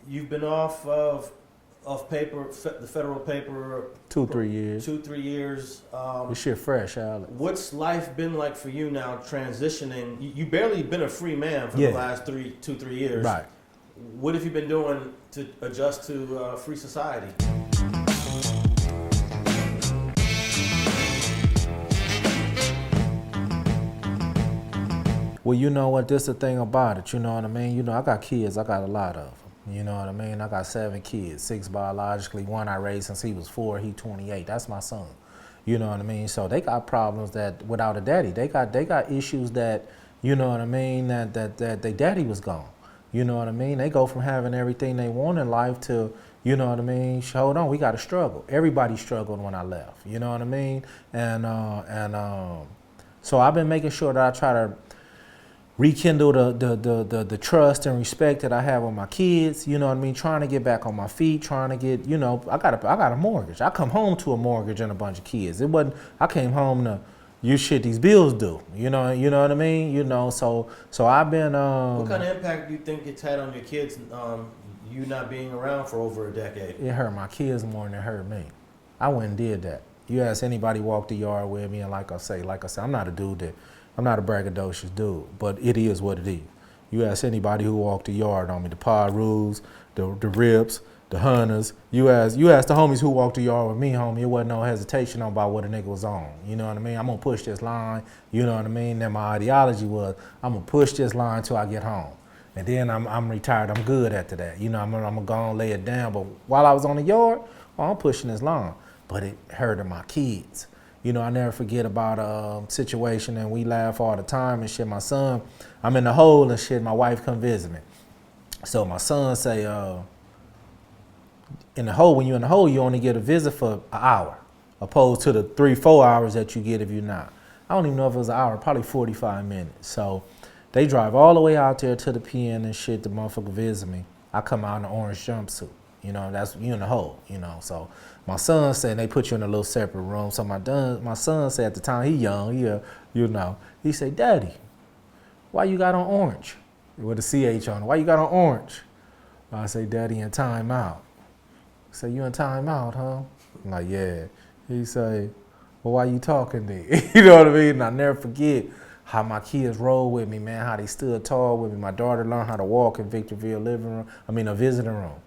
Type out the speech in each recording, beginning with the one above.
you've been off paper, the federal paper. 2-3 years. 2-3 years. This shit fresh, Alex. What's life been like for you now, transitioning? You barely been a free man for the last 2-3 years. Right. What have you been doing to adjust to free society? Well, you know what? This is the thing about it. You know what I mean? You know, I got kids. I got a lot of them. You know what I mean? I got 7 kids, 6 biologically. 1 I raised since he was 4. He 28. That's my son. You know what I mean? So they got problems that without a daddy. They got issues that, you know what I mean, that their daddy was gone. You know what I mean? They go from having everything they want in life to, you know what I mean, hold on, we got to struggle. Everybody struggled when I left. You know what I mean? And so I've been making sure that I try to rekindle the trust and respect that I have with my kids, you know what I mean? Trying to get back on my feet, trying to get, you know, I got a mortgage. I come home to a mortgage and a bunch of kids. It wasn't, I came home to, you shit these bills do, you know what I mean? You know, so I've been. What kind of impact do you think it's had on your kids, you not being around for over a decade? It hurt my kids more than it hurt me. I went and did that. You ask anybody walk the yard with me, and like I say, I'm not a dude that, I'm not a braggadocious dude, but it is what it is. You ask anybody who walked the yard on me, the Parus, the Rips, the Hunters, you ask the homies who walked the yard with me, homie, it wasn't no hesitation about what a nigga was on. You know what I mean? I'm gonna push this line, you know what I mean? Then my ideology was, I'm gonna push this line till I get home. And then I'm retired, I'm good after that. You know, I'm gonna go and lay it down. But while I was on the yard, I'm pushing this line. But it hurted my kids. You know, I never forget about a situation, and we laugh all the time and shit. My son, I'm in the hole and shit, my wife come visit me. So my son say, in the hole, when you're in the hole, you only get a visit for an hour, opposed to the 3-4 hours that you get if you're not. I don't even know if it was an hour, probably 45 minutes. So they drive all the way out there to the pen and shit, the motherfucker visit me. I come out in an orange jumpsuit. You know, that's, you in the hole, you know. So my son said, they put you in a little separate room. So my son said at the time, he young, you know, he said, Daddy, why you got on orange? With a CH on it. Why you got on orange? I say, Daddy, in time out. He say, you in time out, huh? I'm like, yeah. He say, well, why you talking then? You know what I mean? And I never forget how my kids rolled with me, man, how they stood tall with me. My daughter learned how to walk in Victorville a visiting room.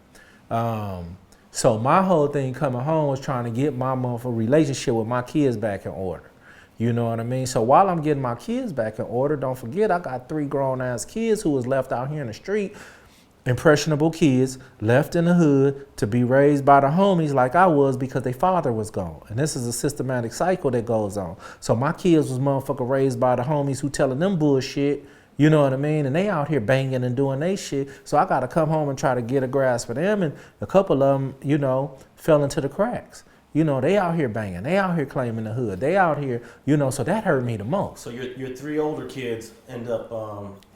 So my whole thing coming home was trying to get my motherfucking relationship with my kids back in order. You know what I mean? So while I'm getting my kids back in order, don't forget I got 3 grown-ass kids who was left out here in the street, impressionable kids, left in the hood to be raised by the homies like I was because their father was gone. And this is a systematic cycle that goes on. So my kids was motherfucker raised by the homies who telling them bullshit. You know what I mean? And they out here banging and doing they shit. So I got to come home and try to get a grasp of them. And a couple of them, you know, fell into the cracks. You know, they out here banging. They out here claiming the hood. They out here, you know, so that hurt me the most. So your 3 older kids end up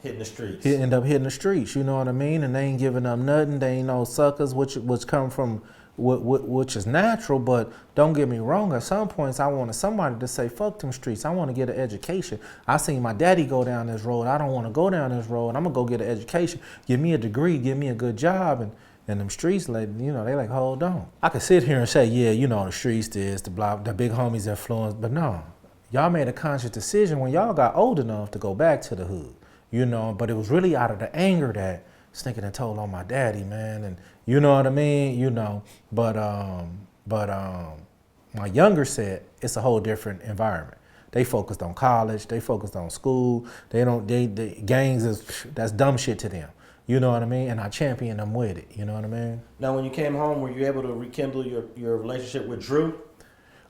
hitting the streets. They end up hitting the streets, you know what I mean? And they ain't giving up nothing. They ain't no suckers, which come from, which is natural. But don't get me wrong, at some points I wanted somebody to say, fuck them streets. I want to get an education. I seen my daddy go down this road. I don't want to go down this road. I'm going to go get an education. Give me a degree. Give me a good job. And them streets, like, you know, they like, hold on. I could sit here and say, yeah, you know, the streets is, the big homies influence, but no. Y'all made a conscious decision when y'all got old enough to go back to the hood, you know, but it was really out of the anger that stinking and told on my daddy, man, and you know what I mean, you know, but my younger set, it's a whole different environment. They focused on college, they focused on school, they gangs that's dumb shit to them. You know what I mean? And I champion them with it. You know what I mean? Now, when you came home, were you able to rekindle your relationship with Drew?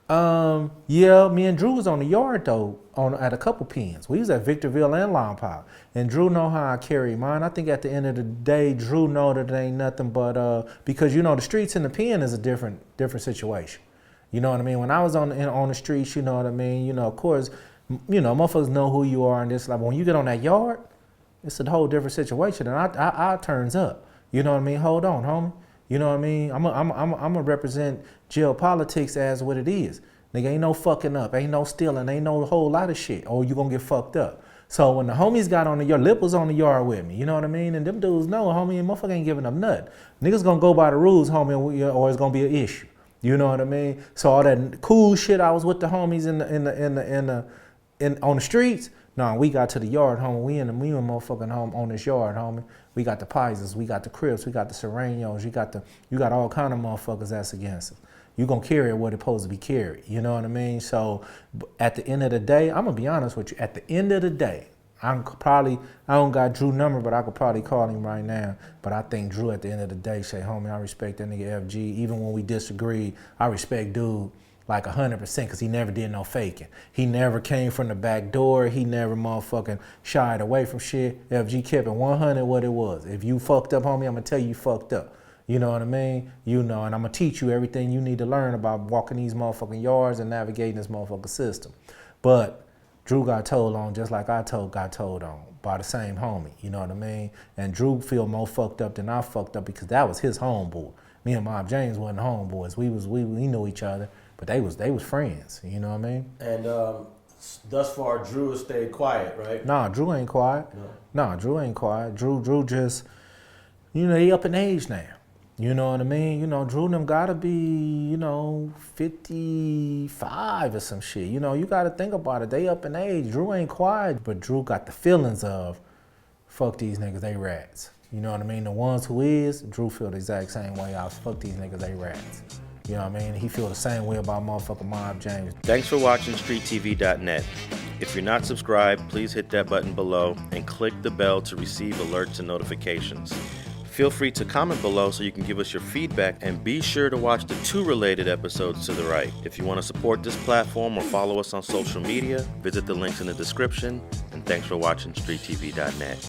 Yeah, me and Drew was on the yard, though, at a couple pens. We was at Victorville and Lompoc. And Drew know how I carry mine. I think at the end of the day, Drew know that it ain't nothing but, because, you know, the streets and the pen is a different situation. You know what I mean? When I was on the streets, you know what I mean? You know, of course, you know, motherfuckers know who you are and this. Like, when you get on that yard, it's a whole different situation, and I turns up. You know what I mean? Hold on, homie. You know what I mean? I'm gonna represent geopolitics as what it is. Nigga, ain't no fucking up, ain't no stealing, ain't no whole lot of shit. Or you gonna get fucked up. So when the homies got on the yard, Lip was on the yard with me, you know what I mean? And them dudes know, homie, and motherfucker ain't giving up nothing. Niggas gonna go by the rules, homie, or it's gonna be an issue. You know what I mean? So all that cool shit I was with the homies on the streets. No, we got to the yard, homie. We in motherfucking home on this yard, homie. We got the Pisces, we got the Crips, we got the Serenos, you got all kind of motherfuckers that's against us. You gonna carry what it's supposed to be carried. You know what I mean? So at the end of the day, I'm gonna be honest with you. At the end of the day, I don't got Drew number, but I could probably call him right now. But I think Drew at the end of the day say, homie, I respect that nigga FG. Even when we disagree, I respect dude like 100% because he never did no faking. He never came from the back door. He never motherfucking shied away from shit. FG kept it 100 what it was. If you fucked up, homie, I'm gonna tell you fucked up. You know what I mean? You know, and I'm gonna teach you everything you need to learn about walking these motherfucking yards and navigating this motherfucking system. But Drew got told on just like I got told on by the same homie, you know what I mean? And Drew feel more fucked up than I fucked up because that was his homeboy. Me and Mob James wasn't homeboys. We knew each other, but they was friends, you know what I mean? And thus far, Drew has stayed quiet, right? Nah, Drew ain't quiet. No. Nah, Drew ain't quiet. Drew just, you know, he up in age now. You know what I mean? You know, Drew and them gotta be, you know, 55 or some shit. You know, you gotta think about it. They up in age. Drew ain't quiet, but Drew got the feelings of, fuck these niggas, they rats. You know what I mean? The ones who is, Drew feel the exact same way. Fuck these niggas, they rats. You know what I mean? He feel the same way about motherfucking Mob James. Thanks for watching StreetTV.net. If you're not subscribed, please hit that button below and click the bell to receive alerts and notifications. Feel free to comment below so you can give us your feedback, and be sure to watch the 2 related episodes to the right. If you want to support this platform or follow us on social media, visit the links in the description, and thanks for watching StreetTV.net.